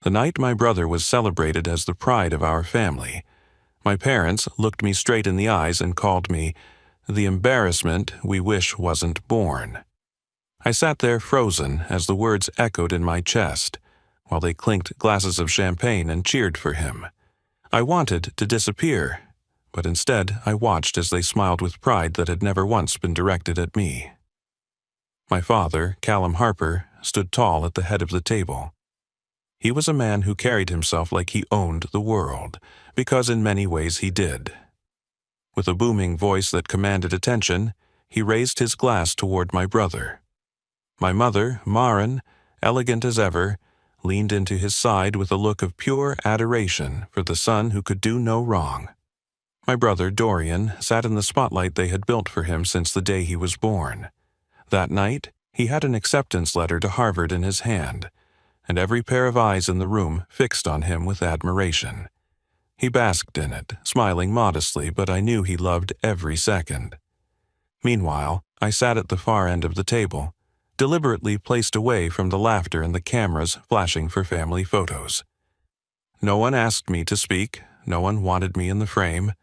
The night my brother was celebrated as the pride of our family, my parents looked me straight in the eyes and called me the embarrassment we wish wasn't born. I sat there frozen as the words echoed in my chest, while they clinked glasses of champagne and cheered for him. I wanted to disappear, but instead I watched as they smiled with pride that had never once been directed at me. My father, Callum Harper, stood tall at the head of the table. He was a man who carried himself like he owned the world, because in many ways he did. With a booming voice that commanded attention, he raised his glass toward my brother. My mother, Maren, elegant as ever, leaned into his side with a look of pure adoration for the son who could do no wrong. My brother, Dorian, sat in the spotlight they had built for him since the day he was born. That night, he had an acceptance letter to Harvard in his hand, and every pair of eyes in the room fixed on him with admiration. He basked in it, smiling modestly, but I knew he loved every second. Meanwhile, I sat at the far end of the table, deliberately placed away from the laughter and the cameras flashing for family photos. No one asked me to speak, no one wanted me in the frame.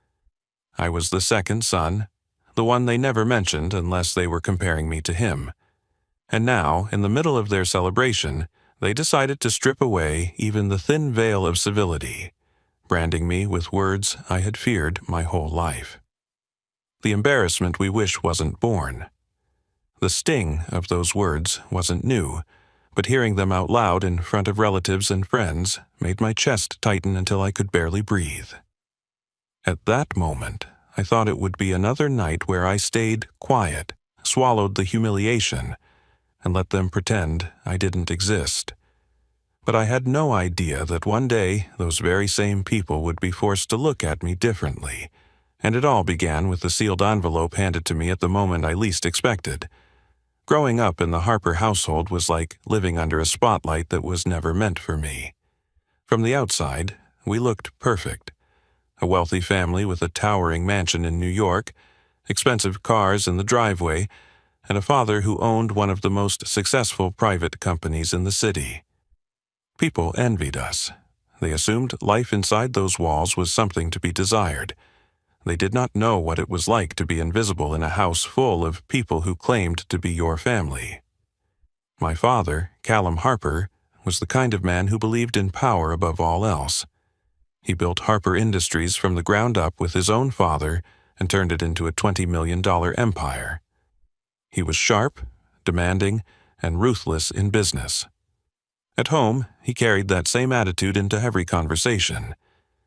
I was the second son, the one they never mentioned unless they were comparing me to him. And now, in the middle of their celebration, they decided to strip away even the thin veil of civility, branding me with words I had feared my whole life. The embarrassment we wish wasn't born. The sting of those words wasn't new, but hearing them out loud in front of relatives and friends made my chest tighten until I could barely breathe. At that moment, I thought it would be another night where I stayed quiet, swallowed the humiliation, and let them pretend I didn't exist. But I had no idea that one day those very same people would be forced to look at me differently, and it all began with the sealed envelope handed to me at the moment I least expected. Growing up in the Harper household was like living under a spotlight that was never meant for me. From the outside, we looked perfect. A wealthy family with a towering mansion in New York, expensive cars in the driveway, and a father who owned one of the most successful private companies in the city. People envied us. They assumed life inside those walls was something to be desired. They did not know what it was like to be invisible in a house full of people who claimed to be your family. My father, Callum Harper, was the kind of man who believed in power above all else. He built Harper Industries from the ground up with his own father and turned it into a $20 million empire. He was sharp, demanding, and ruthless in business. At home, he carried that same attitude into every conversation.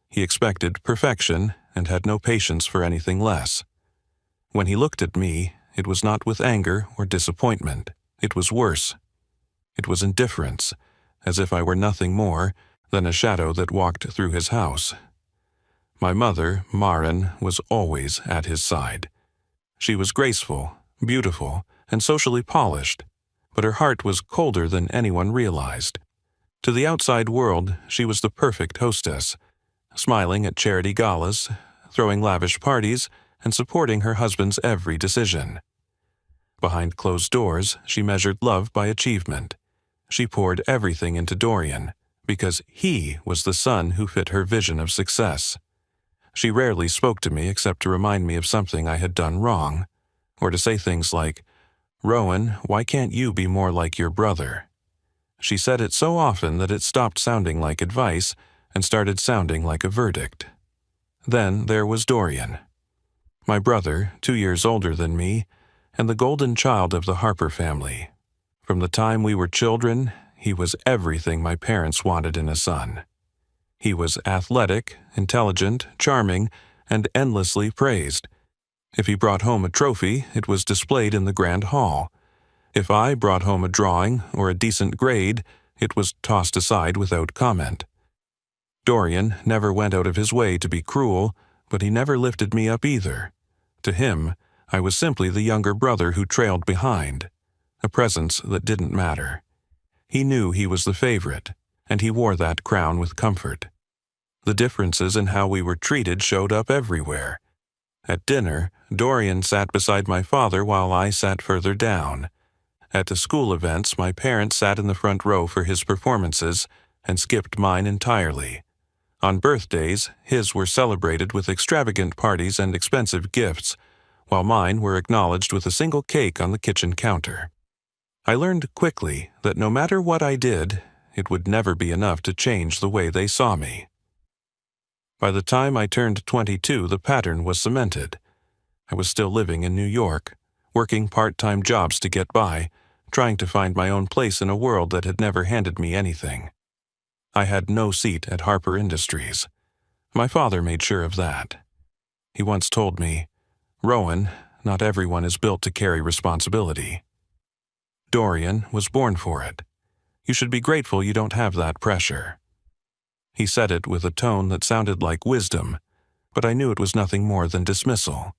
He expected perfection and had no patience for anything less. When he looked at me, it was not with anger or disappointment. It was worse. It was indifference, as if I were nothing more than a shadow that walked through his house. My mother, Maren, was always at his side. She was graceful, beautiful, and socially polished, but her heart was colder than anyone realized. To the outside world, she was the perfect hostess, smiling at charity galas, throwing lavish parties, and supporting her husband's every decision. Behind closed doors, she measured love by achievement. She poured everything into Dorian, because he was the son who fit her vision of success. She rarely spoke to me except to remind me of something I had done wrong, or to say things like, "Rowan, why can't you be more like your brother?" She said it so often that it stopped sounding like advice and started sounding like a verdict. Then there was Dorian, my brother, 2 years older than me, and the golden child of the Harper family. From the time we were children, he was everything my parents wanted in a son. He was athletic, intelligent, charming, and endlessly praised. If he brought home a trophy, it was displayed in the grand hall. If I brought home a drawing or a decent grade, it was tossed aside without comment. Dorian never went out of his way to be cruel, but he never lifted me up either. To him, I was simply the younger brother who trailed behind, a presence that didn't matter. He knew he was the favorite, and he wore that crown with comfort. The differences in how we were treated showed up everywhere. At dinner, Dorian sat beside my father while I sat further down. At the school events, my parents sat in the front row for his performances, and skipped mine entirely. On birthdays, his were celebrated with extravagant parties and expensive gifts, while mine were acknowledged with a single cake on the kitchen counter. I learned quickly that no matter what I did, it would never be enough to change the way they saw me. By the time I turned 22, the pattern was cemented. I was still living in New York, working part-time jobs to get by, trying to find my own place in a world that had never handed me anything. I had no seat at Harper Industries. My father made sure of that. He once told me, "Rowan, not everyone is built to carry responsibility. Dorian was born for it. You should be grateful you don't have that pressure." He said it with a tone that sounded like wisdom, but I knew it was nothing more than dismissal.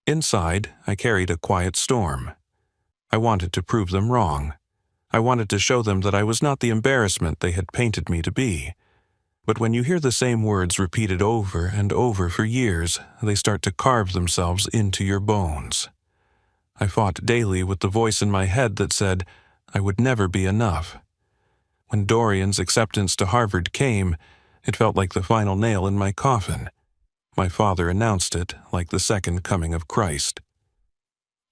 Inside, I carried a quiet storm. I wanted to prove them wrong. I wanted to show them that I was not the embarrassment they had painted me to be. But when you hear the same words repeated over and over for years, they start to carve themselves into your bones. I fought daily with the voice in my head that said I would never be enough. When Dorian's acceptance to Harvard came, it felt like the final nail in my coffin. My father announced it like the second coming of Christ.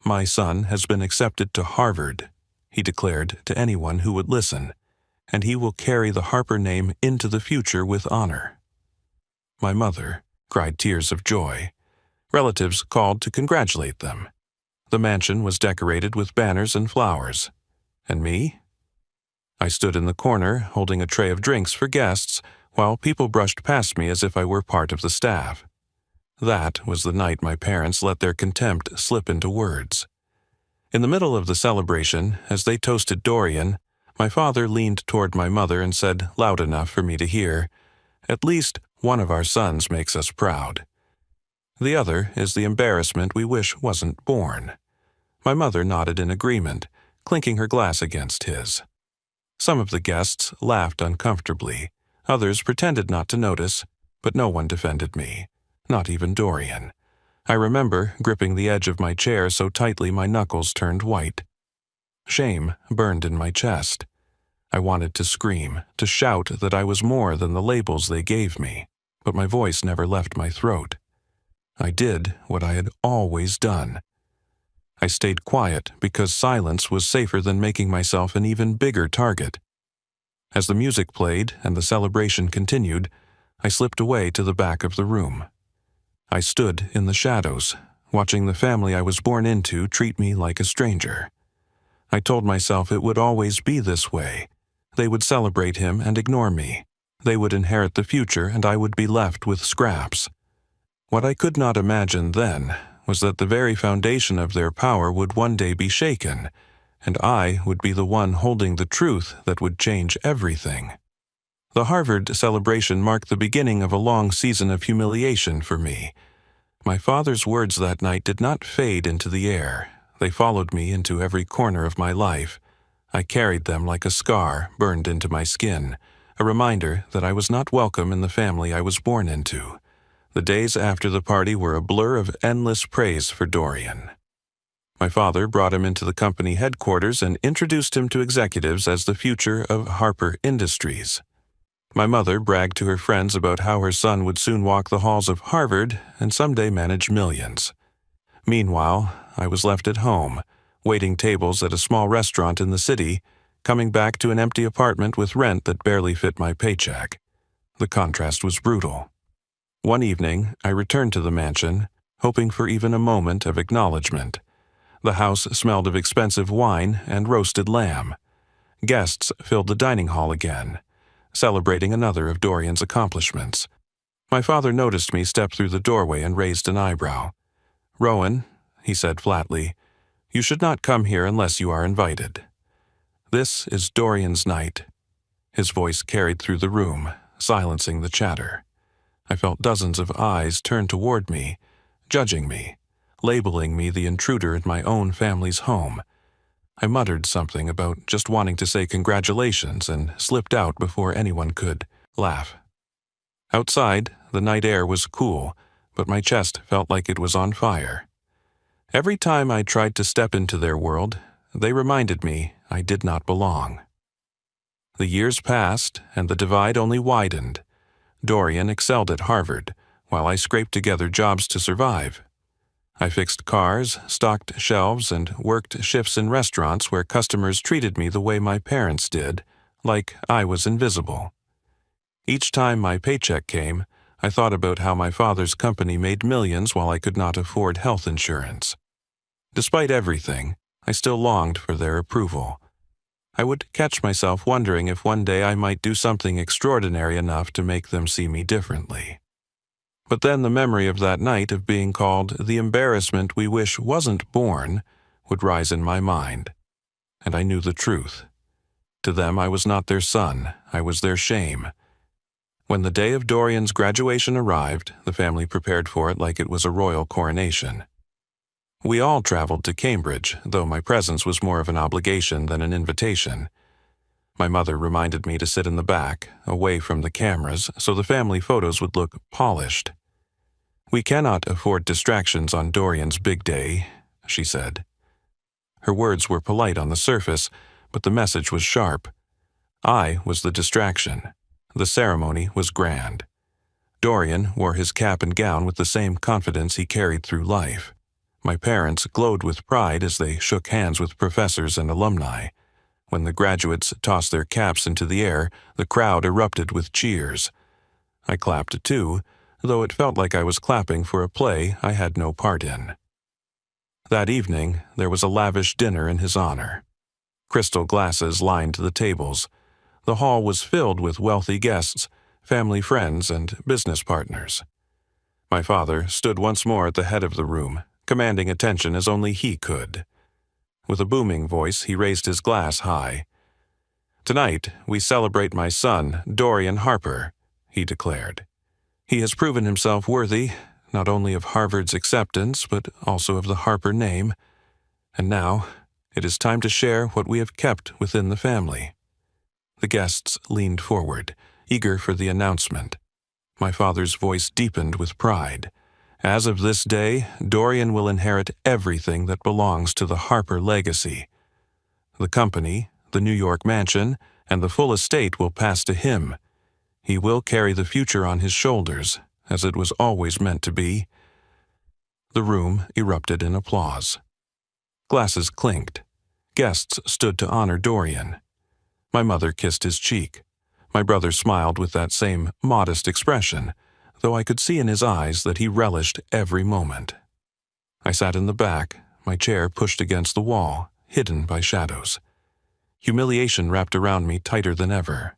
"My son has been accepted to Harvard," he declared to anyone who would listen, "and he will carry the Harper name into the future with honor." My mother cried tears of joy. Relatives called to congratulate them. The mansion was decorated with banners and flowers. And me? I stood in the corner, holding a tray of drinks for guests, while people brushed past me as if I were part of the staff. That was the night my parents let their contempt slip into words. In the middle of the celebration, as they toasted Dorian, my father leaned toward my mother and said, loud enough for me to hear, "At least one of our sons makes us proud. The other is the embarrassment we wish wasn't born." My mother nodded in agreement, clinking her glass against his. Some of the guests laughed uncomfortably. Others pretended not to notice, but no one defended me, not even Dorian. I remember gripping the edge of my chair so tightly my knuckles turned white. Shame burned in my chest. I wanted to scream, to shout that I was more than the labels they gave me, but my voice never left my throat. I did what I had always done. I stayed quiet because silence was safer than making myself an even bigger target. As the music played and the celebration continued, I slipped away to the back of the room. I stood in the shadows, watching the family I was born into treat me like a stranger. I told myself it would always be this way. They would celebrate him and ignore me. They would inherit the future and I would be left with scraps. What I could not imagine then was that the very foundation of their power would one day be shaken, and I would be the one holding the truth that would change everything. The Harvard celebration marked the beginning of a long season of humiliation for me. My father's words that night did not fade into the air. They followed me into every corner of my life. I carried them like a scar burned into my skin, a reminder that I was not welcome in the family I was born into. The days after the party were a blur of endless praise for Dorian. My father brought him into the company headquarters and introduced him to executives as the future of Harper Industries. My mother bragged to her friends about how her son would soon walk the halls of Harvard and someday manage millions. Meanwhile, I was left at home, waiting tables at a small restaurant in the city, coming back to an empty apartment with rent that barely fit my paycheck. The contrast was brutal. One evening, I returned to the mansion, hoping for even a moment of acknowledgement. The house smelled of expensive wine and roasted lamb. Guests filled the dining hall again, celebrating another of Dorian's accomplishments. My father noticed me step through the doorway and raised an eyebrow. "Rowan," he said flatly, "you should not come here unless you are invited. This is Dorian's night." His voice carried through the room, silencing the chatter. I felt dozens of eyes turn toward me, judging me, labeling me the intruder in my own family's home. I muttered something about just wanting to say congratulations and slipped out before anyone could laugh. Outside, the night air was cool, but my chest felt like it was on fire. Every time I tried to step into their world, they reminded me I did not belong. The years passed, and the divide only widened. Dorian excelled at Harvard, while I scraped together jobs to survive. I fixed cars, stocked shelves, and worked shifts in restaurants where customers treated me the way my parents did, like I was invisible. Each time my paycheck came, I thought about how my father's company made millions while I could not afford health insurance. Despite everything, I still longed for their approval. I would catch myself wondering if one day I might do something extraordinary enough to make them see me differently. But then the memory of that night of being called the embarrassment we wish wasn't born would rise in my mind, and I knew the truth. To them I was not their son, I was their shame. When the day of Dorian's graduation arrived, the family prepared for it like it was a royal coronation. We all traveled to Cambridge, though my presence was more of an obligation than an invitation. My mother reminded me to sit in the back, away from the cameras, so the family photos would look polished. "We cannot afford distractions on Dorian's big day," she said. Her words were polite on the surface, but the message was sharp. I was the distraction. The ceremony was grand. Dorian wore his cap and gown with the same confidence he carried through life. My parents glowed with pride as they shook hands with professors and alumni. When the graduates tossed their caps into the air, the crowd erupted with cheers. I clapped too, though it felt like I was clapping for a play I had no part in. That evening, there was a lavish dinner in his honor. Crystal glasses lined the tables. The hall was filled with wealthy guests, family friends, and business partners. My father stood once more at the head of the room, commanding attention as only he could. With a booming voice, he raised his glass high. "Tonight, we celebrate my son, Dorian Harper," he declared. "He has proven himself worthy, not only of Harvard's acceptance, but also of the Harper name. And now, it is time to share what we have kept within the family." The guests leaned forward, eager for the announcement. My father's voice deepened with pride. "As of this day, Dorian will inherit everything that belongs to the Harper legacy. The company, the New York mansion, and the full estate will pass to him. He will carry the future on his shoulders, as it was always meant to be." The room erupted in applause. Glasses clinked. Guests stood to honor Dorian. My mother kissed his cheek. My brother smiled with that same modest expression, though I could see in his eyes that he relished every moment. I sat in the back, my chair pushed against the wall, hidden by shadows. Humiliation wrapped around me tighter than ever.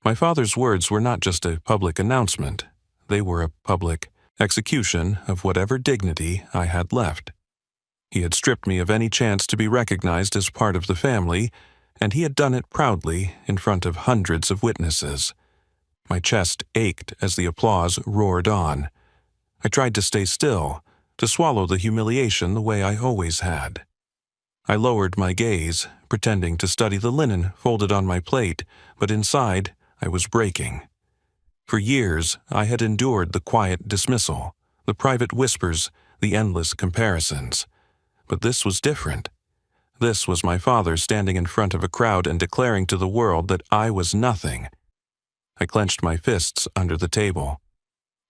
My father's words were not just a public announcement, they were a public execution of whatever dignity I had left. He had stripped me of any chance to be recognized as part of the family, and he had done it proudly in front of hundreds of witnesses. My chest ached as the applause roared on. I tried to stay still, to swallow the humiliation the way I always had. I lowered my gaze, pretending to study the linen folded on my plate, but inside I was breaking. For years I had endured the quiet dismissal, the private whispers, the endless comparisons. But this was different. This was my father standing in front of a crowd and declaring to the world that I was nothing. I clenched my fists under the table.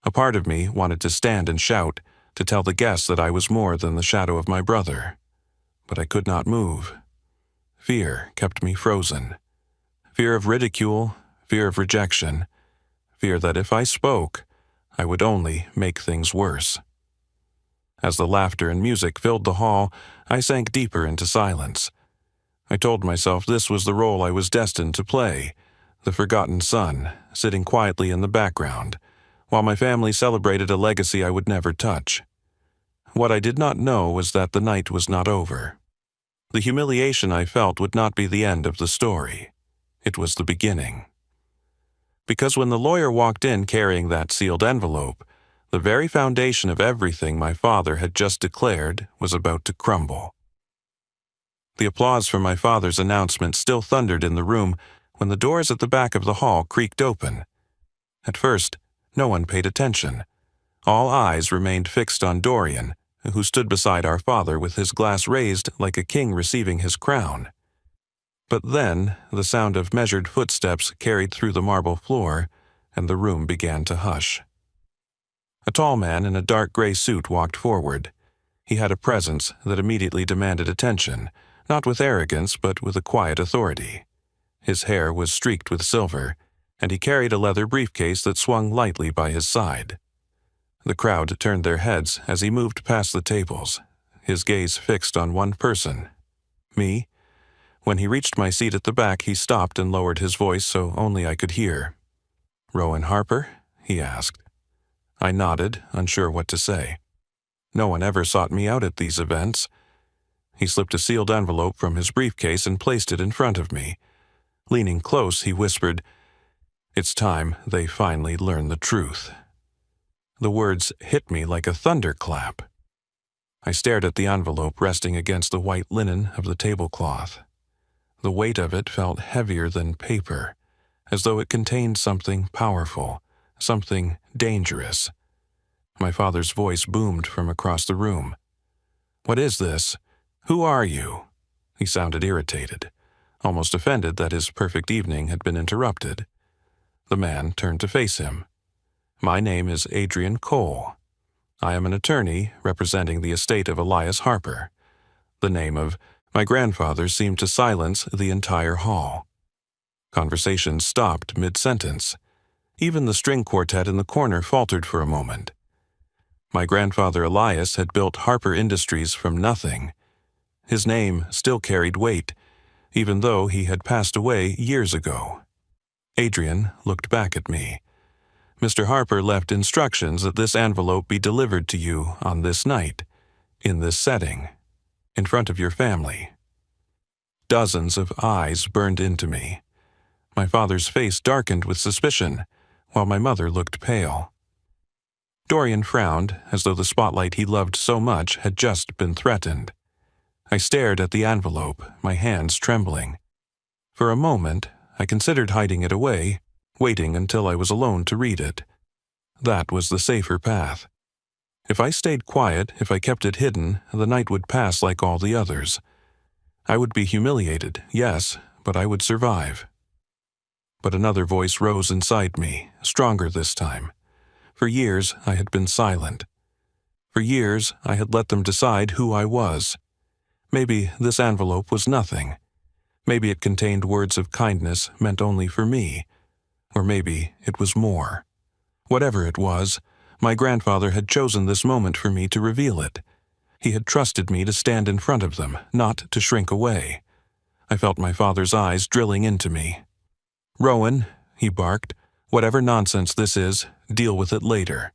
A part of me wanted to stand and shout, to tell the guests that I was more than the shadow of my brother. But I could not move. Fear kept me frozen. Fear of ridicule, fear of rejection, fear that if I spoke, I would only make things worse. As the laughter and music filled the hall, I sank deeper into silence. I told myself this was the role I was destined to play, the forgotten son, sitting quietly in the background, while my family celebrated a legacy I would never touch. What I did not know was that the night was not over. The humiliation I felt would not be the end of the story. It was the beginning. Because when the lawyer walked in carrying that sealed envelope, the very foundation of everything my father had just declared was about to crumble. The applause for my father's announcement still thundered in the room when the doors at the back of the hall creaked open. At first, no one paid attention. All eyes remained fixed on Dorian, who stood beside our father with his glass raised like a king receiving his crown. But then the sound of measured footsteps carried through the marble floor, and the room began to hush. A tall man in a dark gray suit walked forward. He had a presence that immediately demanded attention, not with arrogance but with a quiet authority. His hair was streaked with silver, and he carried a leather briefcase that swung lightly by his side. The crowd turned their heads as he moved past the tables, his gaze fixed on one person, me. When he reached my seat at the back, he stopped and lowered his voice so only I could hear. "Rowan Harper?" he asked. I nodded, unsure what to say. No one ever sought me out at these events. He slipped a sealed envelope from his briefcase and placed it in front of me. Leaning close, he whispered, "It's time they finally learn the truth." The words hit me like a thunderclap. I stared at the envelope resting against the white linen of the tablecloth. The weight of it felt heavier than paper, as though it contained something powerful, something dangerous. My father's voice boomed from across the room. "What is this? Who are you?" He sounded irritated, almost offended that his perfect evening had been interrupted. The man turned to face him. "My name is Adrian Cole. I am an attorney representing the estate of Elias Harper." The name of my grandfather seemed to silence the entire hall. Conversation stopped mid-sentence. Even the string quartet in the corner faltered for a moment. My grandfather Elias had built Harper Industries from nothing. His name still carried weight, even though he had passed away years ago. Adrian looked back at me. "Mr. Harper left instructions that this envelope be delivered to you on this night, in this setting, in front of your family." Dozens of eyes burned into me. My father's face darkened with suspicion, while my mother looked pale. Dorian frowned, as though the spotlight he loved so much had just been threatened. I stared at the envelope, my hands trembling. For a moment, I considered hiding it away, waiting until I was alone to read it. That was the safer path. If I stayed quiet, if I kept it hidden, the night would pass like all the others. I would be humiliated, yes, but I would survive. But another voice rose inside me, stronger this time. For years, I had been silent. For years, I had let them decide who I was. Maybe this envelope was nothing. Maybe it contained words of kindness meant only for me. Or maybe it was more. Whatever it was, my grandfather had chosen this moment for me to reveal it. He had trusted me to stand in front of them, not to shrink away. I felt my father's eyes drilling into me. "Rowan," he barked, "whatever nonsense this is, deal with it later.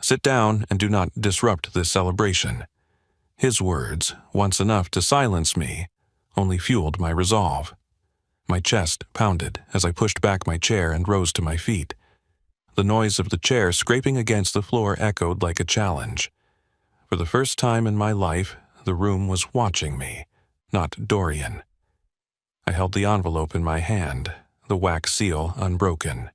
Sit down and do not disrupt this celebration." His words, once enough to silence me, only fueled my resolve. My chest pounded as I pushed back my chair and rose to my feet. The noise of the chair scraping against the floor echoed like a challenge. For the first time in my life, the room was watching me, not Dorian. I held the envelope in my hand, the wax seal unbroken.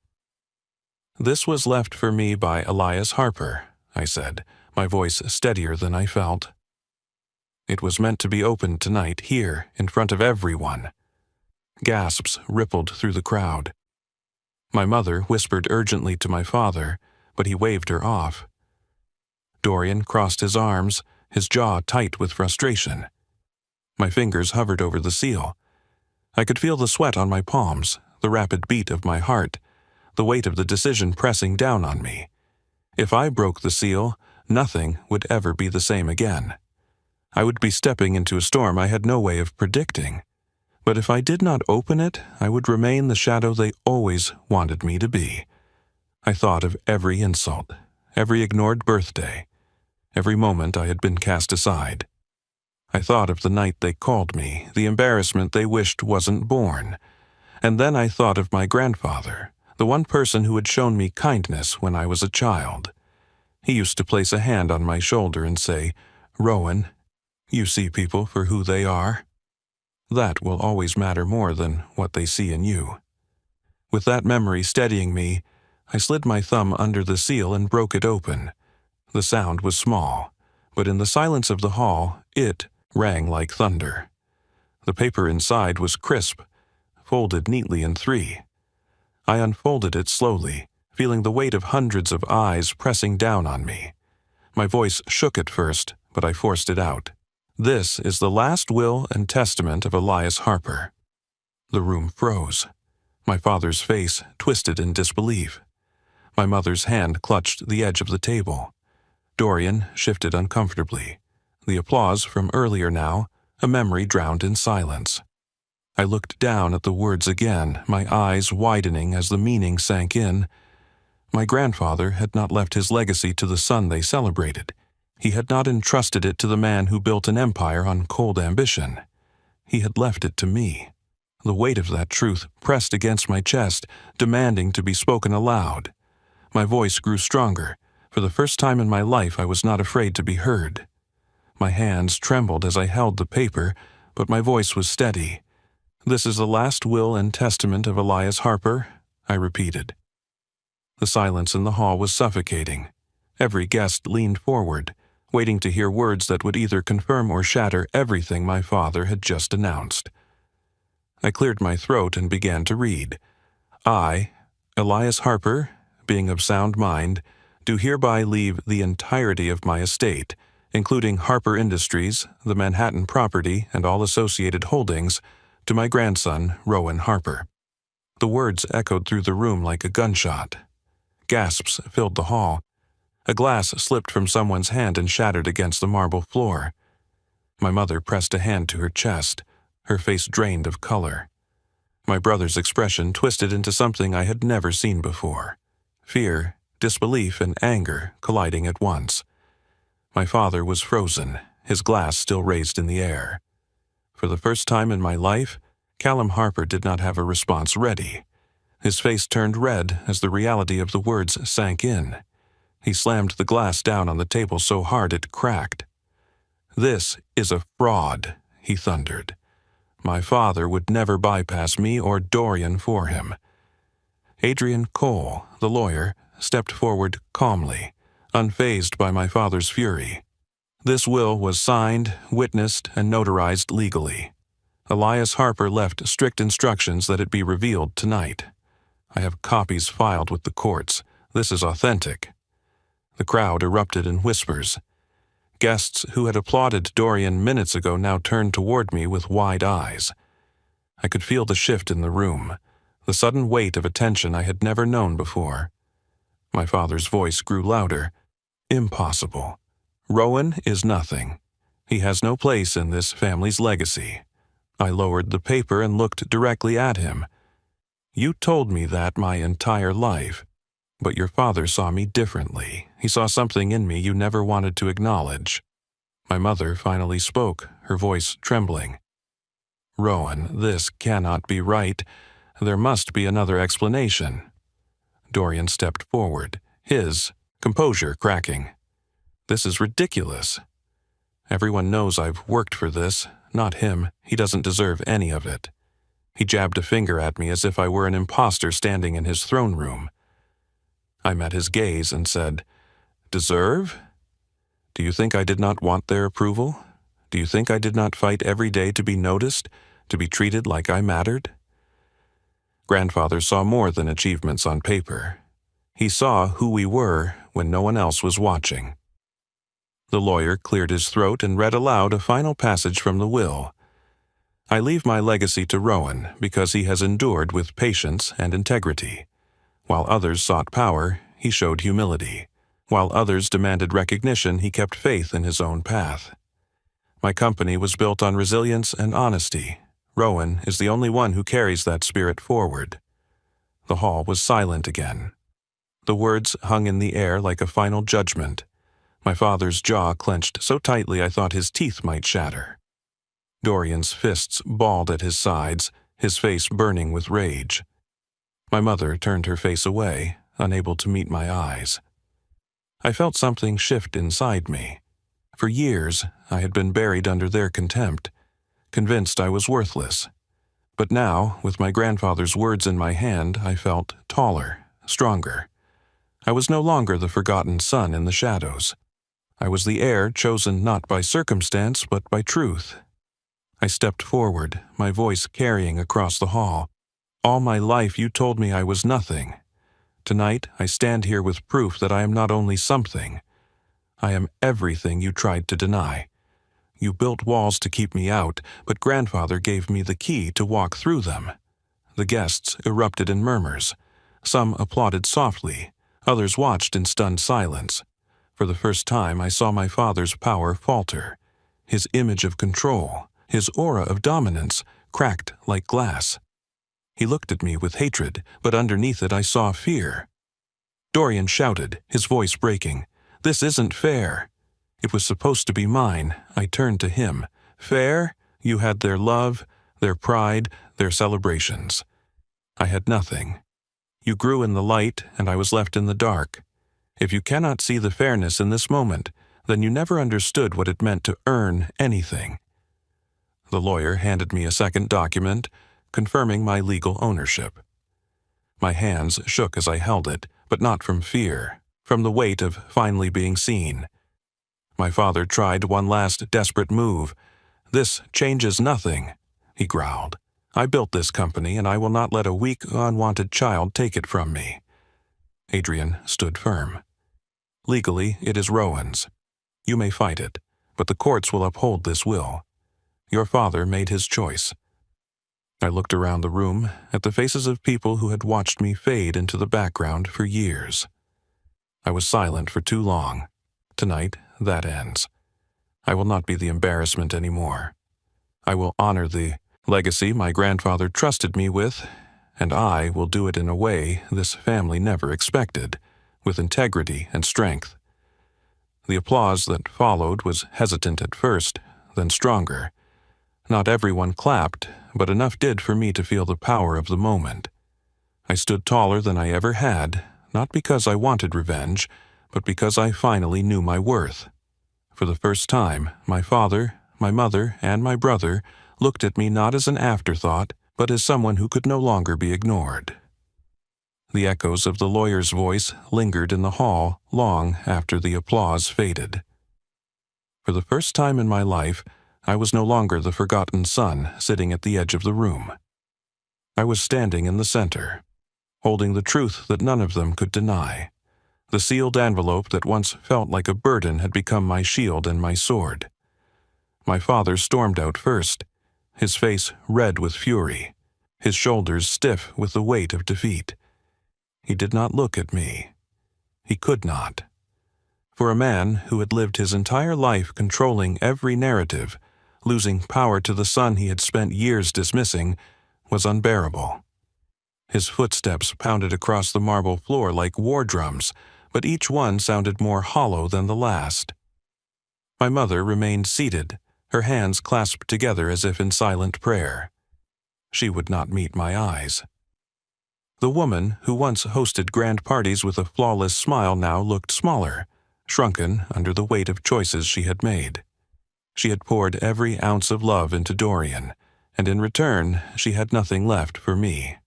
"This was left for me by Elias Harper," I said, my voice steadier than I felt. "It was meant to be opened tonight, here, in front of everyone." Gasps rippled through the crowd. My mother whispered urgently to my father, but he waved her off. Dorian crossed his arms, his jaw tight with frustration. My fingers hovered over the seal. I could feel the sweat on my palms, the rapid beat of my heart, the weight of the decision pressing down on me. If I broke the seal, nothing would ever be the same again. I would be stepping into a storm I had no way of predicting. But if I did not open it, I would remain the shadow they always wanted me to be. I thought of every insult, every ignored birthday, every moment I had been cast aside. I thought of the night they called me, the embarrassment they wished wasn't born. And then I thought of my grandfather, the one person who had shown me kindness when I was a child. He used to place a hand on my shoulder and say, "Rowan, you see people for who they are. That will always matter more than what they see in you." With that memory steadying me, I slid my thumb under the seal and broke it open. The sound was small, but in the silence of the hall, it rang like thunder. The paper inside was crisp, folded neatly in three. I unfolded it slowly, feeling the weight of hundreds of eyes pressing down on me. My voice shook at first, but I forced it out. This is the last will and testament of Elias Harper. The room froze. My father's face twisted in disbelief. My mother's hand clutched the edge of the table. Dorian shifted uncomfortably. The applause from earlier now, a memory drowned in silence. I looked down at the words again, my eyes widening as the meaning sank in. My grandfather had not left his legacy to the son they celebrated. He had not entrusted it to the man who built an empire on cold ambition. He had left it to me. The weight of that truth pressed against my chest, demanding to be spoken aloud. My voice grew stronger. For the first time in my life, I was not afraid to be heard. My hands trembled as I held the paper, but my voice was steady. "This is the last will and testament of Elias Harper," I repeated. The silence in the hall was suffocating. Every guest leaned forward, waiting to hear words that would either confirm or shatter everything my father had just announced. I cleared my throat and began to read. "I, Elias Harper, being of sound mind, do hereby leave the entirety of my estate, including Harper Industries, the Manhattan property, and all associated holdings, to my grandson, Rowan Harper." The words echoed through the room like a gunshot. Gasps filled the hall. A glass slipped from someone's hand and shattered against the marble floor. My mother pressed a hand to her chest, her face drained of color. My brother's expression twisted into something I had never seen before. Fear, disbelief, and anger colliding at once. My father was frozen, his glass still raised in the air. For the first time in my life, Callum Harper did not have a response ready. His face turned red as the reality of the words sank in. He slammed the glass down on the table so hard it cracked. "This is a fraud," he thundered. "My father would never bypass me or Dorian for him." Adrian Cole, the lawyer, stepped forward calmly, unfazed by my father's fury. "This will was signed, witnessed, and notarized legally. Elias Harper left strict instructions that it be revealed tonight. I have copies filed with the courts. This is authentic." The crowd erupted in whispers. Guests who had applauded Dorian minutes ago now turned toward me with wide eyes. I could feel the shift in the room, the sudden weight of attention I had never known before. My father's voice grew louder. "Impossible. Rowan is nothing. He has no place in this family's legacy." I lowered the paper and looked directly at him. "You told me that my entire life. But your father saw me differently. He saw something in me you never wanted to acknowledge." My mother finally spoke, her voice trembling. "Rowan, this cannot be right. There must be another explanation." Dorian stepped forward, his composure cracking. "This is ridiculous. Everyone knows I've worked for this, not him. He doesn't deserve any of it." He jabbed a finger at me as if I were an imposter standing in his throne room. I met his gaze and said, "Deserve? Do you think I did not want their approval? Do you think I did not fight every day to be noticed, to be treated like I mattered?" Grandfather saw more than achievements on paper. He saw who we were when no one else was watching. The lawyer cleared his throat and read aloud a final passage from the will. "I leave my legacy to Rowan because he has endured with patience and integrity. While others sought power, he showed humility. While others demanded recognition, he kept faith in his own path. My company was built on resilience and honesty. Rowan is the only one who carries that spirit forward." The hall was silent again. The words hung in the air like a final judgment. My father's jaw clenched so tightly I thought his teeth might shatter. Dorian's fists balled at his sides, his face burning with rage. My mother turned her face away, unable to meet my eyes. I felt something shift inside me. For years, I had been buried under their contempt, convinced I was worthless. But now, with my grandfather's words in my hand, I felt taller, stronger. I was no longer the forgotten son in the shadows. I was the heir chosen not by circumstance, but by truth. I stepped forward, my voice carrying across the hall. All my life you told me I was nothing. Tonight I stand here with proof that I am not only something. I am everything you tried to deny. You built walls to keep me out, but grandfather gave me the key to walk through them. The guests erupted in murmurs. Some applauded softly, others watched in stunned silence. For the first time I saw my father's power falter. His image of control, his aura of dominance, cracked like glass. He looked at me with hatred, but underneath it I saw fear. Dorian shouted, his voice breaking, "This isn't fair." It was supposed to be mine. I turned to him. Fair? You had their love, their pride, their celebrations. I had nothing. You grew in the light, and I was left in the dark. If you cannot see the fairness in this moment, then you never understood what it meant to earn anything. The lawyer handed me a second document, confirming my legal ownership. My hands shook as I held it, but not from fear, from the weight of finally being seen. My father tried one last desperate move. "This changes nothing," he growled. "I built this company, and I will not let a weak, unwanted child take it from me." Adrian stood firm. "Legally, it is Rowan's. You may fight it, but the courts will uphold this will. Your father made his choice." I looked around the room at the faces of people who had watched me fade into the background for years. I was silent for too long. Tonight, that ends. I will not be the embarrassment anymore. I will honor the legacy my grandfather trusted me with, and I will do it in a way this family never expected, with integrity and strength. The applause that followed was hesitant at first, then stronger. Not everyone clapped, but enough did for me to feel the power of the moment. I stood taller than I ever had, not because I wanted revenge, but because I finally knew my worth. For the first time, my father, my mother, and my brother looked at me not as an afterthought, but as someone who could no longer be ignored. The echoes of the lawyer's voice lingered in the hall long after the applause faded. For the first time in my life, I was no longer the forgotten son sitting at the edge of the room. I was standing in the center, holding the truth that none of them could deny. The sealed envelope that once felt like a burden had become my shield and my sword. My father stormed out first, his face red with fury, his shoulders stiff with the weight of defeat. He did not look at me. He could not. For a man who had lived his entire life controlling every narrative, losing power to the son he had spent years dismissing, was unbearable. His footsteps pounded across the marble floor like war drums, but each one sounded more hollow than the last. My mother remained seated, her hands clasped together as if in silent prayer. She would not meet my eyes. The woman who once hosted grand parties with a flawless smile now looked smaller, shrunken under the weight of choices she had made. She had poured every ounce of love into Dorian, and in return she had nothing left for me.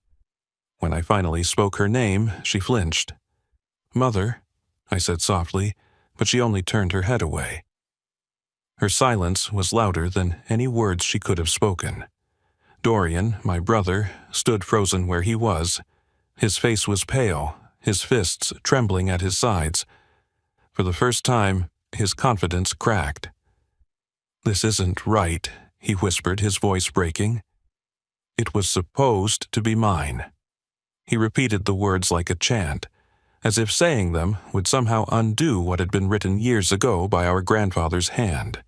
When I finally spoke her name, she flinched. "Mother," I said softly, but she only turned her head away. Her silence was louder than any words she could have spoken. Dorian, my brother, stood frozen where he was. His face was pale, his fists trembling at his sides. For the first time, his confidence cracked. "This isn't right," he whispered, his voice breaking. "It was supposed to be mine." He repeated the words like a chant, as if saying them would somehow undo what had been written years ago by our grandfather's hand.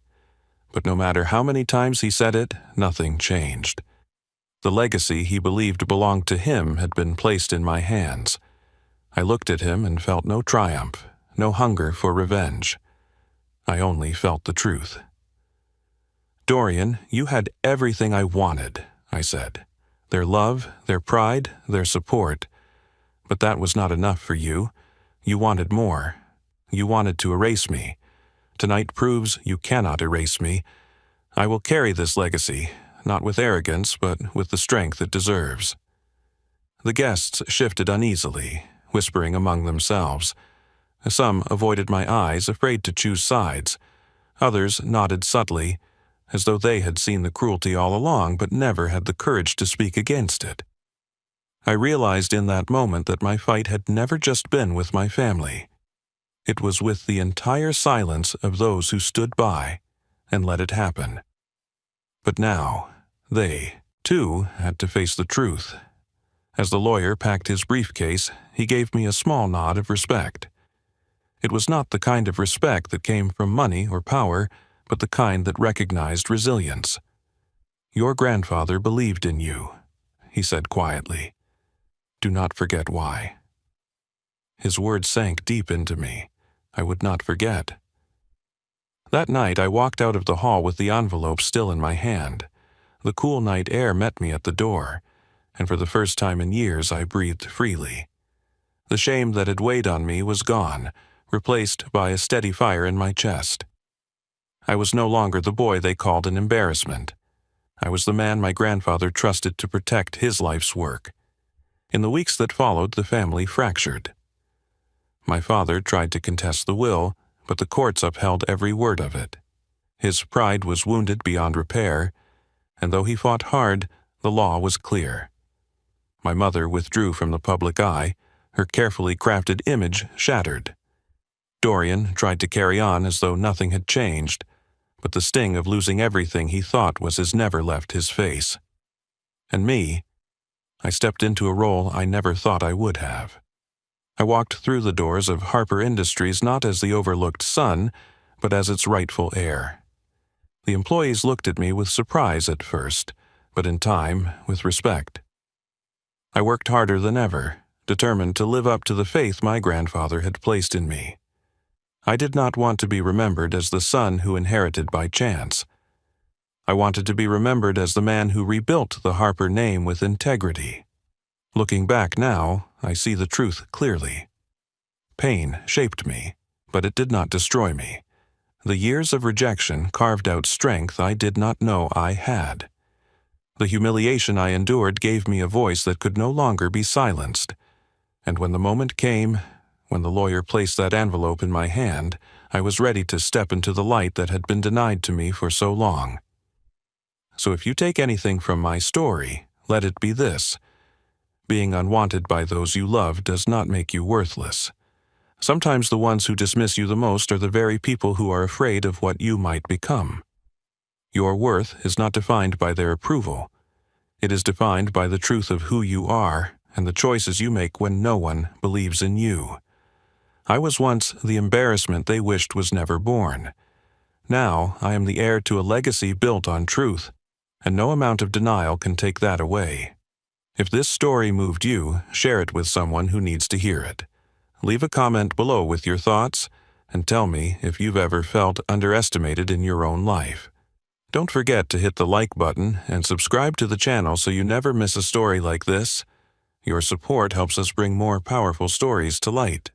But no matter how many times he said it, nothing changed. The legacy he believed belonged to him had been placed in my hands. I looked at him and felt no triumph, no hunger for revenge. I only felt the truth. "Dorian, you had everything I wanted," I said. "Their love, their pride, their support. But that was not enough for you. You wanted more. You wanted to erase me. Tonight proves you cannot erase me. I will carry this legacy, not with arrogance, but with the strength it deserves." The guests shifted uneasily, whispering among themselves. Some avoided my eyes, afraid to choose sides. Others nodded subtly, as though they had seen the cruelty all along but never had the courage to speak against it. I realized in that moment that my fight had never just been with my family. It was with the entire silence of those who stood by and let it happen. But now, they, too, had to face the truth. As the lawyer packed his briefcase, he gave me a small nod of respect. It was not the kind of respect that came from money or power, but the kind that recognized resilience. "Your grandfather believed in you," he said quietly. "Do not forget why." His words sank deep into me. I would not forget. That night I walked out of the hall with the envelope still in my hand. The cool night air met me at the door, and for the first time in years I breathed freely. The shame that had weighed on me was gone, replaced by a steady fire in my chest. I was no longer the boy they called an embarrassment. I was the man my grandfather trusted to protect his life's work. In the weeks that followed, the family fractured. My father tried to contest the will, but the courts upheld every word of it. His pride was wounded beyond repair, and though he fought hard, the law was clear. My mother withdrew from the public eye, her carefully crafted image shattered. Dorian tried to carry on as though nothing had changed, but the sting of losing everything he thought was his never left his face. And me, I stepped into a role I never thought I would have. I walked through the doors of Harper Industries not as the overlooked son, but as its rightful heir. The employees looked at me with surprise at first, but in time, with respect. I worked harder than ever, determined to live up to the faith my grandfather had placed in me. I did not want to be remembered as the son who inherited by chance. I wanted to be remembered as the man who rebuilt the Harper name with integrity. Looking back now, I see the truth clearly. Pain shaped me, but it did not destroy me. The years of rejection carved out strength I did not know I had. The humiliation I endured gave me a voice that could no longer be silenced. And when the moment came, when the lawyer placed that envelope in my hand, I was ready to step into the light that had been denied to me for so long. So if you take anything from my story, let it be this. Being unwanted by those you love does not make you worthless. Sometimes the ones who dismiss you the most are the very people who are afraid of what you might become. Your worth is not defined by their approval. It is defined by the truth of who you are and the choices you make when no one believes in you. I was once the embarrassment they wished was never born. Now I am the heir to a legacy built on truth, and no amount of denial can take that away. If this story moved you, share it with someone who needs to hear it. Leave a comment below with your thoughts, and tell me if you've ever felt underestimated in your own life. Don't forget to hit the like button and subscribe to the channel so you never miss a story like this. Your support helps us bring more powerful stories to light.